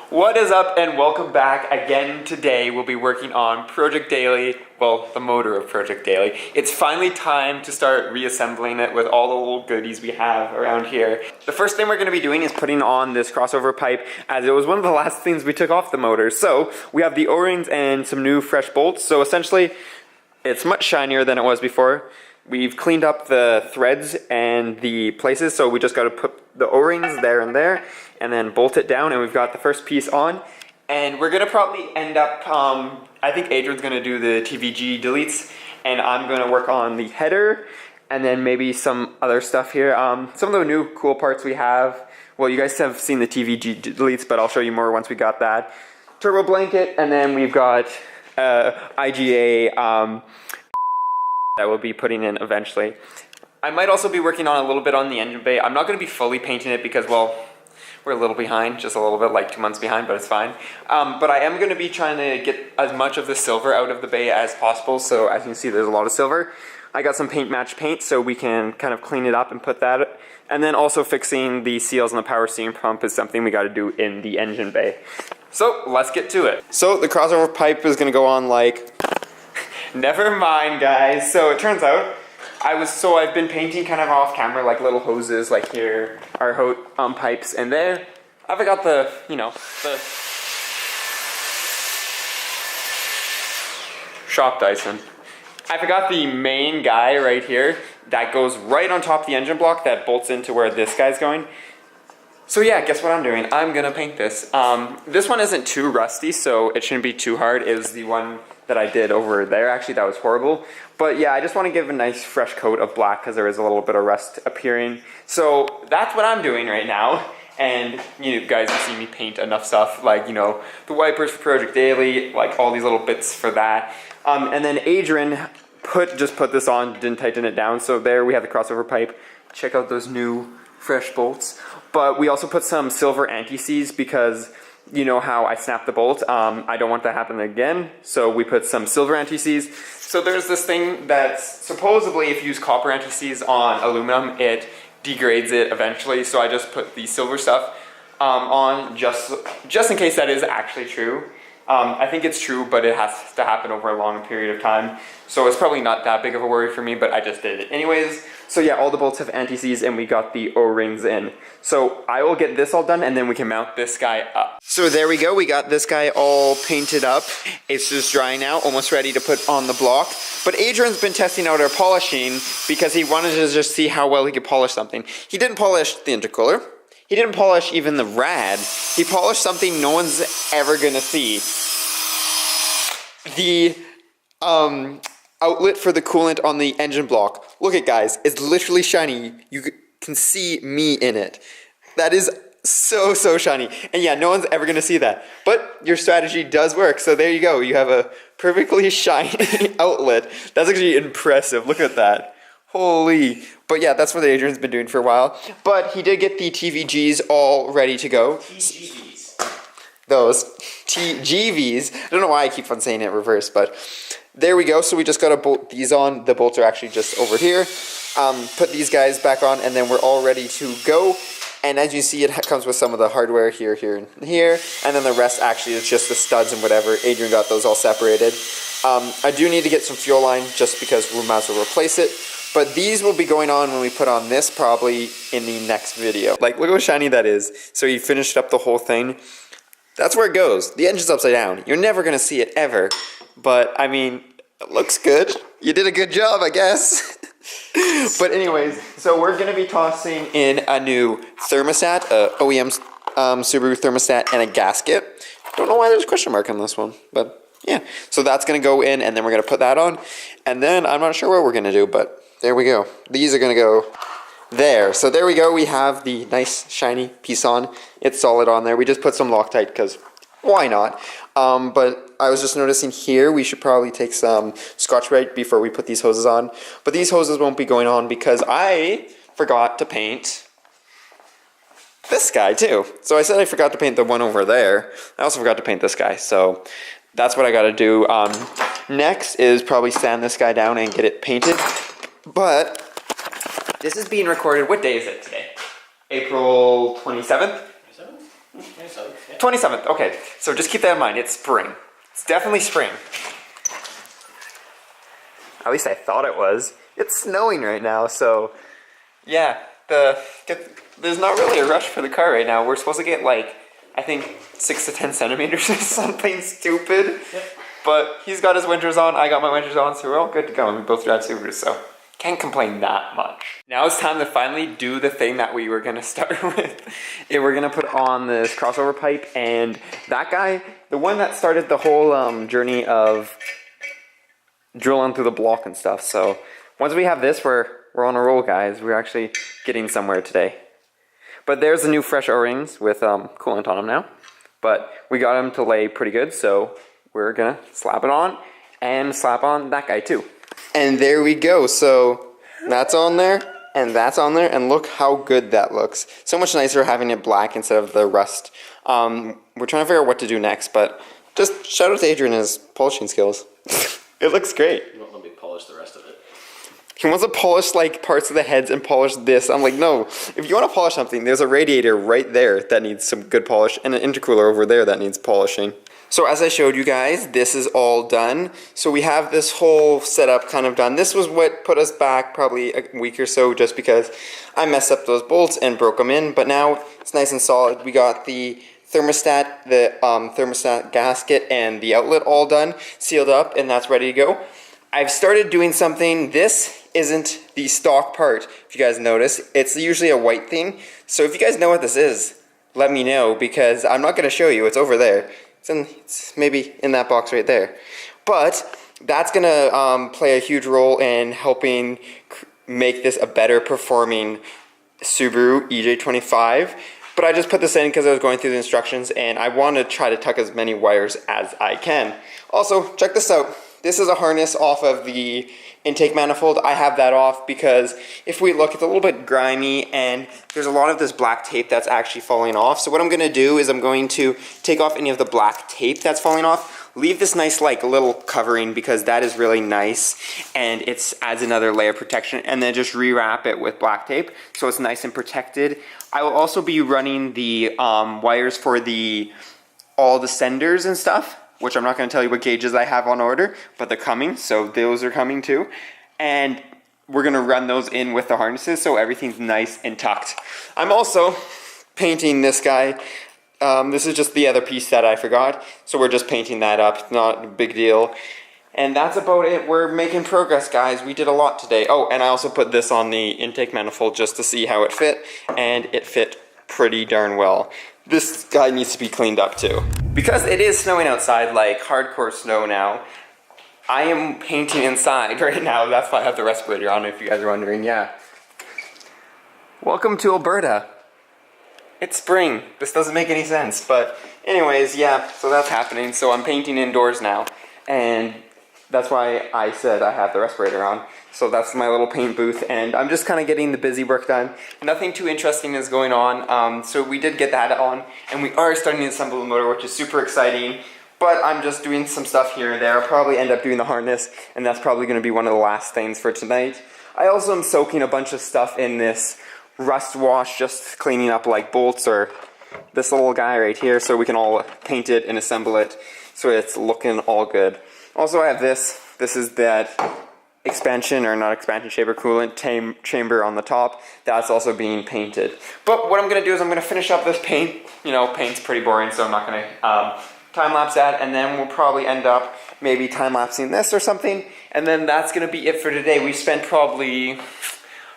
What is up and welcome back again. Today we'll be working on Project Daily, well, the motor of Project Daily. It's finally time to start reassembling it with all the little goodies we have around here. The first thing we're going to be doing is putting on this crossover pipe, as it was one of the last things we took off the motor. So we have the O-rings and some new fresh bolts. So essentially it's much shinier than it was before. We've cleaned up the threads and the places, so we just got to put the O-rings there and then bolt it down, and we've got the first piece on. And we're going to probably end up, I think Adrian's going to do the TVG deletes, and I'm going to work on the header, and then maybe some other stuff here. Some of the new cool parts we have, well, you guys have seen the TVG deletes, but I'll show you more once we got that. Turbo blanket, and then we've got IGA that we'll be putting in eventually. I might also be working on a little bit on the engine bay. I'm not going to be fully painting it because, well, we're a little behind, just a little bit, like 2 months behind, but it's fine. But I am going to be trying to get as much of the silver out of the bay as possible. So as you can see, there's a lot of silver. I got some paint match paint so we can kind of clean it up and put that. And then also fixing the seals on the power steam pump is something we got to do in the engine bay. So let's get to it. So the crossover pipe is going to go on like... Never mind, guys. So it turns out I've been painting kind of off camera, like little hoses, like here are pipes, and there I've got the, the shop Dyson. I forgot the main guy right here that goes right on top of the engine block that bolts into where this guy's going. So yeah, guess what I'm doing? I'm gonna paint this. This one isn't too rusty, so it shouldn't be too hard. It was the one that I did over there. Actually, that was horrible. But yeah, I just want to give a nice fresh coat of black because there is a little bit of rust appearing. So that's what I'm doing right now. And you guys have seen me paint enough stuff, like, the wipers for Project Daily, like all these little bits for that. And then Adrian just put this on, didn't tighten it down. So there we have the crossover pipe. Check out those new fresh bolts. But we also put some silver anti-seize because you know how I snapped the bolt. I don't want that to happen again, so we put some silver anti-seize. So there's this thing that supposedly if you use copper anti-seize on aluminum, it degrades it eventually, so I just put the silver stuff on just in case that is actually true. I think it's true, but it has to happen over a long period of time, so it's probably not that big of a worry for me, but I just did it anyways. So yeah, all the bolts have anti-seize and we got the O-rings in. So I will get this all done and then we can mount this guy up. So there we go, we got this guy all painted up. It's just drying now, almost ready to put on the block. But Adrian's been testing out our polishing because he wanted to just see how well he could polish something. He didn't polish the intercooler. He didn't polish even the rad. He polished something no one's ever gonna see. The outlet for the coolant on the engine block. Look at guys, it's literally shiny. You can see me in it. That is so shiny. And yeah, no one's ever gonna see that. But your strategy does work, so there you go. You have a perfectly shiny outlet. That's actually impressive, look at that. Holy. But yeah, that's what Adrian's been doing for a while. But he did get the TVGs all ready to go. TGVs. Those. TGVs. I don't know why I keep on saying it reverse, but there we go. So we just got to bolt these on. The bolts are actually just over here. Put these guys back on, and then we're all ready to go. And as you see, it comes with some of the hardware here, and here. And then the rest actually is just the studs and whatever. Adrian got those all separated. I do need to get some fuel line just because we might as well replace it. But these will be going on when we put on this probably in the next video. Like, look how shiny that is. So he finished up the whole thing. That's where it goes. The engine's upside down. You're never going to see it ever. But, I mean, it looks good. You did a good job, I guess. But anyways, so we're going to be tossing in a new thermostat, OEM Subaru thermostat, and a gasket. Don't know why there's a question mark on this one, but yeah. So that's going to go in, and then we're going to put that on. And then I'm not sure what we're going to do, but there we go. These are going to go there. So there we go. We have the nice shiny piece on. It's solid on there. We just put some Loctite because why not? But I was just noticing here we should probably take some Scotch-Brite before we put these hoses on. But these hoses won't be going on because I forgot to paint this guy too. So I said I forgot to paint the one over there. I also forgot to paint this guy. So that's what I got to do. Next is probably sand this guy down and get it painted. But this is being recorded. What day is it today? April 27th? 27th, yeah. 27th. Okay, so just keep that in mind. It's spring. It's definitely spring. At least I thought it was. It's snowing right now, so yeah. There's not really a rush for the car right now. We're supposed to get like, I think 6 to 10 centimeters or something stupid. Yep. But he's got his winters on, I got my winters on, so we're all good to go. And we both drive Subarus, so can't complain that much. Now it's time to finally do the thing that we were gonna start with. We're gonna put on this crossover pipe, and that guy, the one that started the whole journey of drilling through the block and stuff. So once we have this, we're on a roll, guys. We're actually getting somewhere today. But there's the new fresh O-rings with coolant on them now. But we got them to lay pretty good, so we're gonna slap it on and slap on that guy too. And there we go. So that's on there and that's on there, and look how good that looks. So much nicer having it black instead of the rust. We're trying to figure out what to do next, but just shout out to Adrian and his polishing skills. It looks great. You won't let me polish the rest of it. He wants to polish like parts of the heads and polish this. I'm like, no. If you want to polish something, there's a radiator right there that needs some good polish, and an intercooler over there that needs polishing. So as I showed you guys, this is all done. So we have this whole setup kind of done. This was what put us back probably a week or so, just because I messed up those bolts and broke them in. But now it's nice and solid. We got the thermostat, thermostat gasket, and the outlet all done, sealed up, and that's ready to go. I've started doing something. This isn't the stock part, if you guys notice. It's usually a white thing. So if you guys know what this is, let me know, because I'm not going to show you. It's over there. It's maybe in that box right there. But that's going to play a huge role in helping make this a better performing Subaru EJ25. But I just put this in because I was going through the instructions, and I want to try to tuck as many wires as I can. Also, check this out. This is a harness off of the intake manifold. I have that off because if we look, it's a little bit grimy, and there's a lot of this black tape that's actually falling off. So what I'm going to do is I'm going to take off any of the black tape that's falling off, leave this nice like little covering because that is really nice, and it adds another layer of protection, and then just rewrap it with black tape so it's nice and protected. I will also be running the wires for all the senders and stuff, which I'm not going to tell you what gauges I have on order, but they're coming, so those are coming too. And we're going to run those in with the harnesses so everything's nice and tucked. I'm also painting this guy. This is just the other piece that I forgot, so we're just painting that up. Not a big deal. And that's about it. We're making progress, guys. We did a lot today. Oh, and I also put this on the intake manifold just to see how it fit, and it fit pretty darn well. This guy needs to be cleaned up too. Because it is snowing outside, like hardcore snow now, I am painting inside right now. That's why I have the respirator on, if you guys are wondering. Yeah. Welcome to Alberta. It's spring. This doesn't make any sense, but anyways, yeah, so that's happening. So I'm painting indoors now, and that's why I said I have the respirator on. So that's my little paint booth, and I'm just kind of getting the busy work done. Nothing too interesting is going on, so we did get that on, and we are starting to assemble the motor, which is super exciting. But I'm just doing some stuff here and there. I'll probably end up doing the harness, and that's probably going to be one of the last things for tonight. I also am soaking a bunch of stuff in this rust wash, just cleaning up like bolts or this little guy right here, so we can all paint it and assemble it so it's looking all good. Also, I have this. This is that expansion, or not expansion chamber, coolant chamber on the top. That's also being painted. But what I'm going to do is I'm going to finish up this paint. You know, paint's pretty boring, so I'm not going to time-lapse that, and then we'll probably end up maybe time-lapsing this or something, and then that's going to be it for today. We spent probably,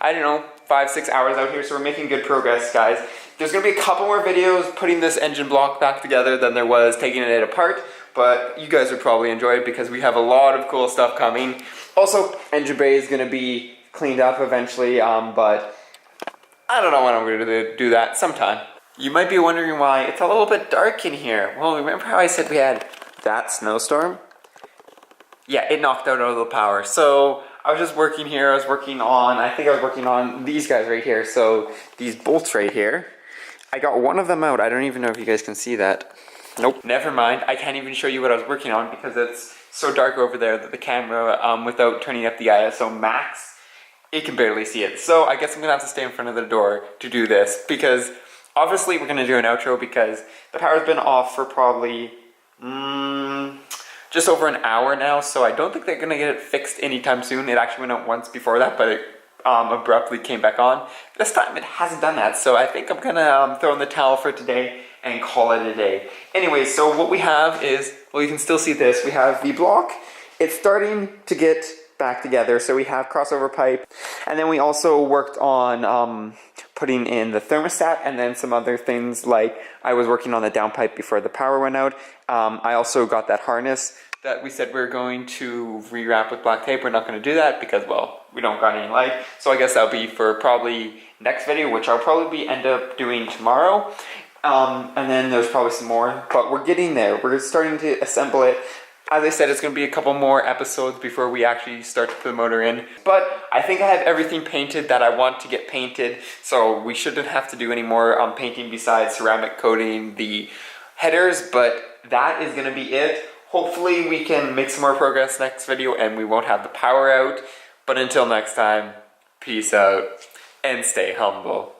I don't know, 5-6 hours out here, so we're making good progress, guys. There's going to be a couple more videos putting this engine block back together than there was taking it apart, but you guys would probably enjoy it because we have a lot of cool stuff coming. Also, engine bay is going to be cleaned up eventually, but I don't know when I'm going to do that, sometime. You might be wondering why it's a little bit dark in here. Well, remember how I said we had that snowstorm? Yeah, it knocked out all the power. So I was just working here. I think I was working on these guys right here. So these bolts right here. I got one of them out. I don't even know if you guys can see that. Nope, never mind. I can't even show you what I was working on because it's so dark over there that the camera, without turning up the ISO max, it can barely see it. So I guess I'm gonna have to stay in front of the door to do this because Obviously, we're going to do an outro because the power's been off for probably just over an hour now, so I don't think they're going to get it fixed anytime soon. It actually went out once before that, but it abruptly came back on. This time it hasn't done that, so I think I'm going to throw in the towel for today and call it a day. Anyway, so what we have is, well, you can still see this. We have the block. It's starting to get back together, so we have crossover pipe, and then we also worked on putting in the thermostat, and then some other things, like I was working on the downpipe before the power went out. I also got that harness that we said we were going to rewrap with black tape. We're not going to do that because, well, we don't got any light, so I guess that'll be for probably next video, which I'll probably end up doing tomorrow. And then there's probably some more, but we're getting there. We're starting to assemble it. As I said, it's going to be a couple more episodes before we actually start to put the motor in. But I think I have everything painted that I want to get painted, so we shouldn't have to do any more painting besides ceramic coating the headers, but that is going to be it. Hopefully we can make some more progress next video and we won't have the power out. But until next time, peace out and stay humble.